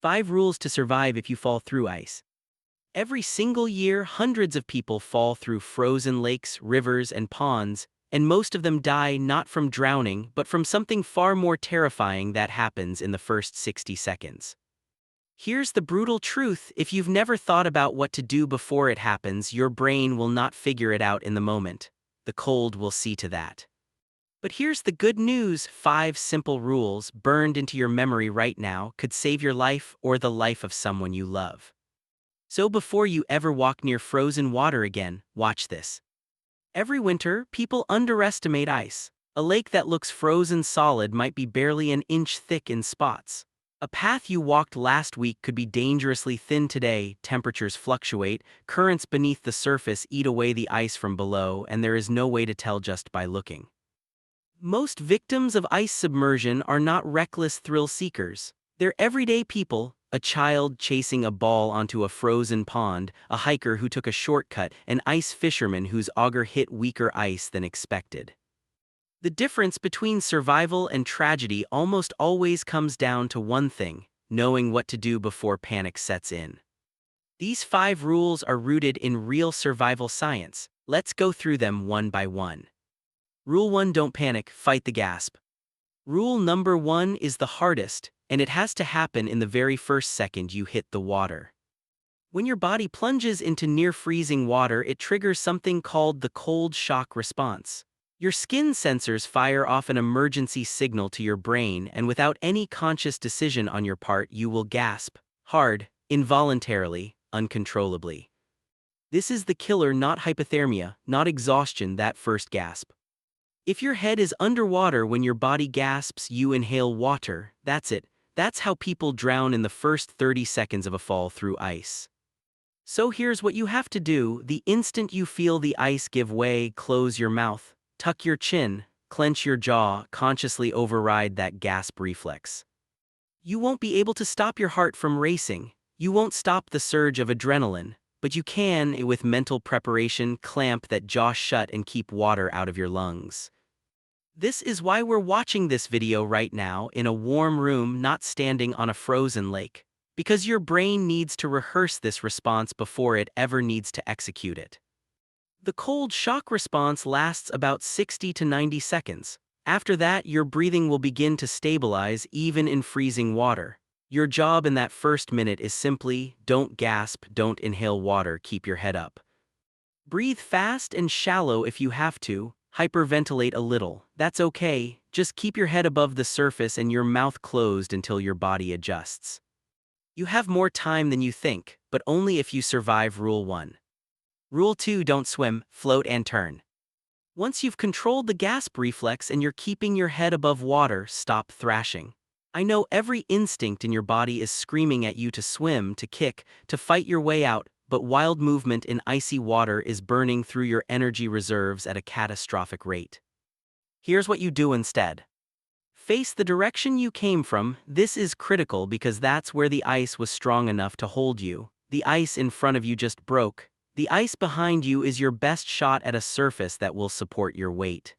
5 rules to survive if you fall through ice. Every single year, hundreds of people fall through frozen lakes, rivers, and ponds, and most of them die not from drowning but from something far more terrifying that happens in the first 60 seconds. Here's the brutal truth: if you've never thought about what to do before it happens, your brain will not figure it out in the moment. The cold will see to that. But here's the good news: 5 simple rules burned into your memory right now could save your life or the life of someone you love. So before you ever walk near frozen water again, watch this. Every winter, people underestimate ice. A lake that looks frozen solid might be barely an inch thick in spots. A path you walked last week could be dangerously thin today. Temperatures fluctuate, currents beneath the surface eat away the ice from below, and there is no way to tell just by looking. Most victims of ice submersion are not reckless thrill seekers. They're everyday people: a child chasing a ball onto a frozen pond, a hiker who took a shortcut, an ice fisherman whose auger hit weaker ice than expected. The difference between survival and tragedy almost always comes down to one thing: knowing what to do before panic sets in. These 5 rules are rooted in real survival science. Let's go through them one by one. Rule 1: don't panic, fight the gasp. Rule number 1 is the hardest, and it has to happen in the very first second you hit the water. When your body plunges into near-freezing water, it triggers something called the cold shock response. Your skin sensors fire off an emergency signal to your brain, and without any conscious decision on your part, you will gasp, hard, involuntarily, uncontrollably. This is the killer: not hypothermia, not exhaustion, that first gasp. If your head is underwater when your body gasps, you inhale water. That's it. That's how people drown in the first 30 seconds of a fall through ice. So here's what you have to do: the instant you feel the ice give way, close your mouth, tuck your chin, clench your jaw, consciously override that gasp reflex. You won't be able to stop your heart from racing. You won't stop the surge of adrenaline, but you can, with mental preparation, clamp that jaw shut and keep water out of your lungs. This is why we're watching this video right now in a warm room, not standing on a frozen lake. Because your brain needs to rehearse this response before it ever needs to execute it. The cold shock response lasts about 60 to 90 seconds. After that, your breathing will begin to stabilize, even in freezing water. Your job in that first minute is simply: don't gasp, don't inhale water, keep your head up. Breathe fast and shallow if you have to. Hyperventilate a little. That's okay. Just keep your head above the surface and your mouth closed until your body adjusts. You have more time than you think, but only if you survive Rule 1. Rule 2: don't swim, float and turn. Once you've controlled the gasp reflex and you're keeping your head above water, stop thrashing. I know every instinct in your body is screaming at you to swim, to kick, to fight your way out, but wild movement in icy water is burning through your energy reserves at a catastrophic rate. Here's what you do instead. Face the direction you came from. This is critical because that's where the ice was strong enough to hold you. The ice in front of you just broke. The ice behind you is your best shot at a surface that will support your weight.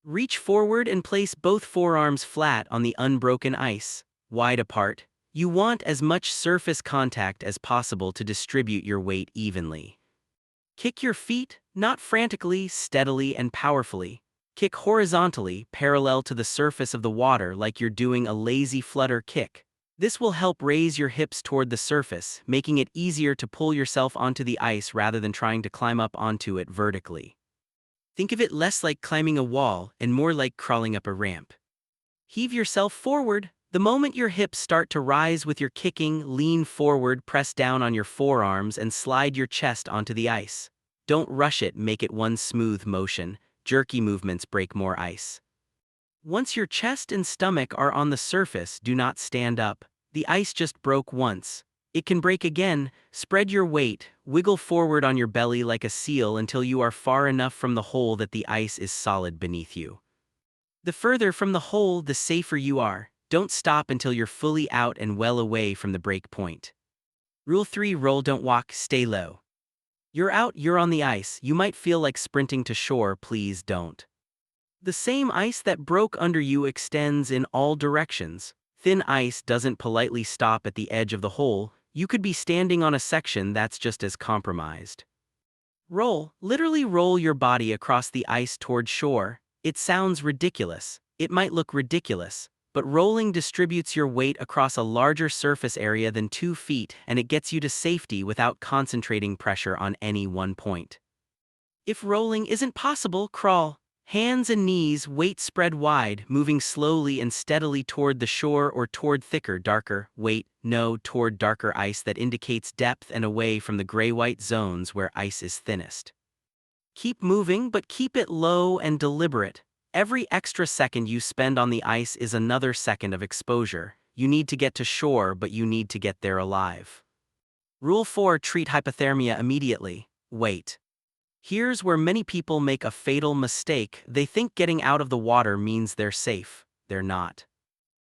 Reach forward and place both forearms flat on the unbroken ice, wide apart. You want as much surface contact as possible to distribute your weight evenly. Kick your feet, not frantically, steadily and powerfully. Kick horizontally, parallel to the surface of the water, like you're doing a lazy flutter kick. This will help raise your hips toward the surface, making it easier to pull yourself onto the ice rather than trying to climb up onto it vertically. Think of it less like climbing a wall and more like crawling up a ramp. Heave yourself forward. The moment your hips start to rise with your kicking, lean forward, press down on your forearms, and slide your chest onto the ice. Don't rush it, make it one smooth motion. Jerky movements break more ice. Once your chest and stomach are on the surface, do not stand up. The ice just broke once. It can break again. Spread your weight, wiggle forward on your belly like a seal until you are far enough from the hole that the ice is solid beneath you. The further from the hole, the safer you are. Don't stop until you're fully out and well away from the break point. Rule 3: roll, don't walk, stay low. You're out, you're on the ice. You might feel like sprinting to shore. Please don't. The same ice that broke under you extends in all directions. Thin ice doesn't politely stop at the edge of the hole, you could be standing on a section that's just as compromised. Roll, literally roll your body across the ice toward shore. It sounds ridiculous. It might look ridiculous, but rolling distributes your weight across a larger surface area than 2 feet, and it gets you to safety without concentrating pressure on any one point. If rolling isn't possible, crawl. Hands and knees, weight spread wide, moving slowly and steadily toward the shore or toward thicker, darker, toward darker ice that indicates depth and away from the gray-white zones where ice is thinnest. Keep moving, but keep it low and deliberate. Every extra second you spend on the ice is another second of exposure. You need to get to shore, but you need to get there alive. Rule 4: treat hypothermia immediately. Wait. Here's where many people make a fatal mistake. They think getting out of the water means they're safe. They're not.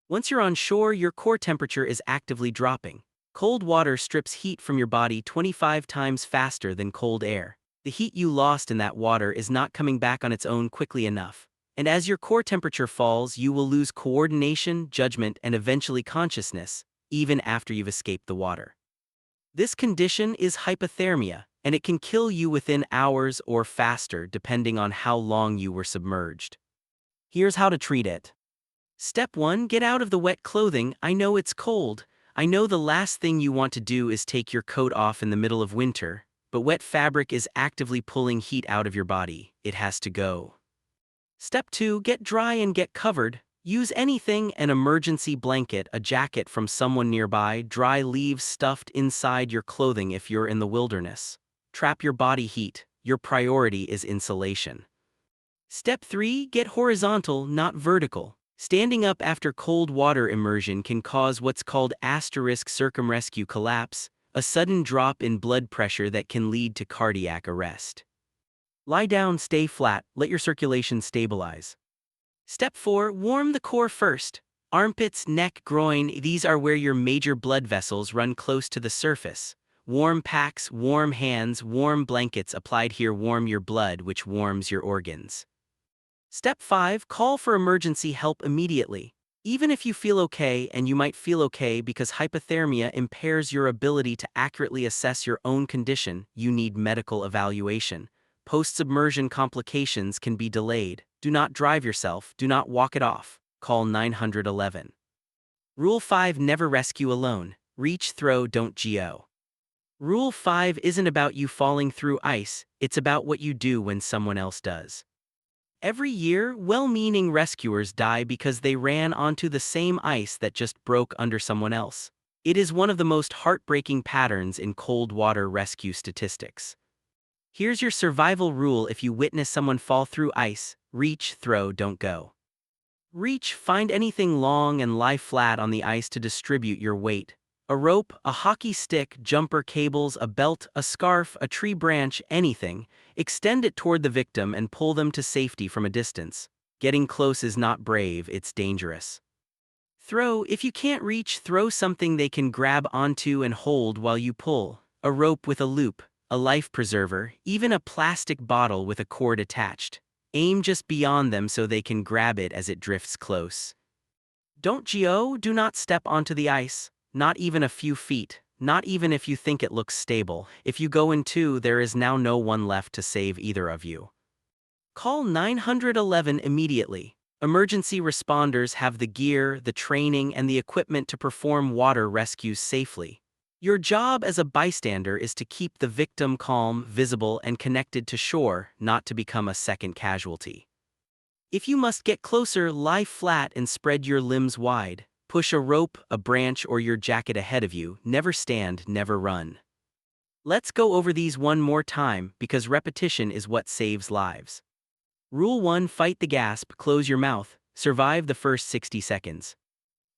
Once you're on shore, your core temperature is actively dropping. Cold water strips heat from your body 25 times faster than cold air. The heat you lost in that water is not coming back on its own quickly enough. And as your core temperature falls, you will lose coordination, judgment, and eventually consciousness, even after you've escaped the water. This condition is hypothermia, and it can kill you within hours or faster depending on how long you were submerged. Here's how to treat it. Step 1: get out of the wet clothing. I know it's cold. I know the last thing you want to do is take your coat off in the middle of winter, but wet fabric is actively pulling heat out of your body. It has to go. Step 2: get dry and get covered. Use anything: an emergency blanket, a jacket from someone nearby, dry leaves stuffed inside your clothing if you're in the wilderness. Trap your body heat. Your priority is insulation. Step 3: get horizontal, not vertical. Standing up after cold water immersion can cause what's called circumrescue collapse, a sudden drop in blood pressure that can lead to cardiac arrest. Lie down, stay flat, let your circulation stabilize. Step 4: warm the core first. Armpits, neck, groin, these are where your major blood vessels run close to the surface. Warm packs, warm hands, warm blankets applied here warm your blood, which warms your organs. Step 5: call for emergency help immediately. Even if you feel okay, and you might feel okay because hypothermia impairs your ability to accurately assess your own condition, you need medical evaluation. Post-submersion complications can be delayed. Do not drive yourself, do not walk it off. Call 911. Rule 5: never rescue alone. Reach, throw, don't go. Rule 5 isn't about you falling through ice, it's about what you do when someone else does. Every year, well-meaning rescuers die because they ran onto the same ice that just broke under someone else. It is one of the most heartbreaking patterns in cold water rescue statistics. Here's your survival rule if you witness someone fall through ice: reach, throw, don't go. Reach: find anything long and lie flat on the ice to distribute your weight. A rope, a hockey stick, jumper cables, a belt, a scarf, a tree branch, anything. Extend it toward the victim and pull them to safety from a distance. Getting close is not brave, it's dangerous. Throw: if you can't reach, throw something they can grab onto and hold while you pull. A rope with a loop, a life preserver, even a plastic bottle with a cord attached. Aim just beyond them so they can grab it as it drifts close. Don't go, do not step onto the ice. Not even a few feet, not even if you think it looks stable. If you go in two, there is now no one left to save either of you. Call 911 immediately. Emergency responders have the gear, the training, and the equipment to perform water rescues safely. Your job as a bystander is to keep the victim calm, visible, and connected to shore, not to become a second casualty. If you must get closer, lie flat and spread your limbs wide. Push a rope, a branch, or your jacket ahead of you. Never stand, never run. Let's go over these one more time, because repetition is what saves lives. Rule 1: fight the gasp, close your mouth, survive the first 60 seconds.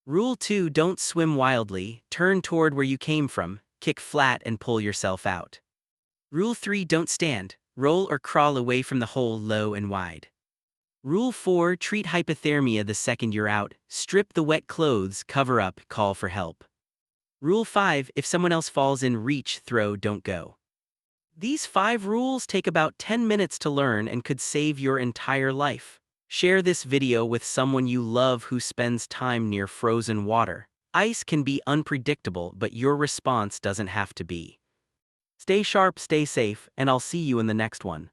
Rule 2: don't swim wildly, turn toward where you came from, kick flat and pull yourself out. Rule 3: don't stand, roll or crawl away from the hole low and wide. Rule 4: treat hypothermia the second you're out, strip the wet clothes, cover up, call for help. Rule 5: if someone else falls in, reach, throw, don't go. These 5 rules take about 10 minutes to learn and could save your entire life. Share this video with someone you love who spends time near frozen water. Ice can be unpredictable, but your response doesn't have to be. Stay sharp, stay safe, and I'll see you in the next one.